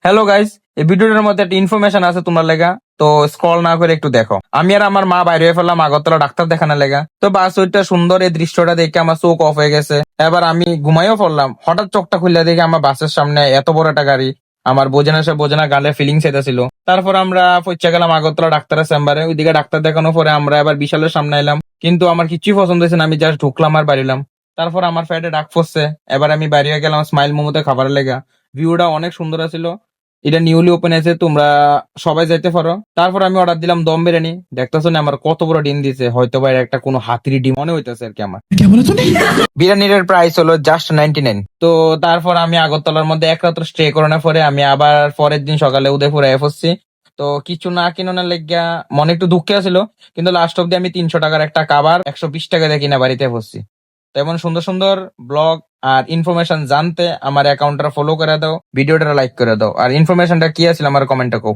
Hello guys, এই ভিডিওটার মধ্যে একটা ইনফরমেশন আছে তোমার লেগা। তো স্ক্রল না করে একটু দেখো। আমি আর আমার মা বাইরে হয়ে ফেললাম আগরতলা ডাক্তার দেখানোর লেগা। তো বাস ওইটা সুন্দর এই দৃশ্যটা দেখে আমার চোখ অফ হয়ে গেছে। এবার আমি ঘুমাইও পড়লাম, হঠাৎ চোখটা খুললে দেখি আমার বাসের সামনে এত বড় একটা গাড়ি। আমার বোঝে না গালে ফিলিংস ছিল। তারপর আমরা পৌঁছে গেলাম আগরতলা ডাক্তারের চেম্বারে। ওইদিকে ডাক্তার দেখানোর পরে আমরা এবার বিশালের সামনে এলাম, কিন্তু আমার কিছুই পছন্দ হয়েছে না। আমি জাস্ট ঢুকলাম আর বাড়িলাম। তারপর আমার পেটে ডাক পড়ছে। এবার আমি বাইরে গেলাম স্মাইল মোমোতে খাবারের লেগা। ভিউটা অনেক সুন্দর ছিল। এটা নিউলি ওপেন আছে, তোমরা সবাই যাইতে পারো। তারপর আমি অর্ডার দিলাম দম বিরিয়ানি। দেখতেছো না আমার কত বড় ডিম দিছে, হয়তো বা এটা একটা কোনো হাতির ডিম মনে হইতেছে আর কি। আমার বিরিয়ানির প্রাইস হলো জাস্ট 99। তো তারপর আমি আগরতলার মধ্যে এক রাত্র স্টে করানোর পরে আমি আবার পরের দিন সকালে উদয়পুরে এসেছি। তো কিছু না কিনার লেগিয়া মনে একটু দুঃখে ছিল, কিন্তু লাস্ট অব্দি আমি 300 টাকার একটা কাবার 120 টাকা দিয়ে কিনা বাড়িতে বসছি। তো এমন সুন্দর সুন্দর ব্লগ আর ইনফরমেশন জানতে আমার অ্যাকাউন্টটা ফলো করে দাও, ভিডিওটা লাইক করে দাও, আর ইনফরমেশনটা কি আছে আমার কমেন্টে কো।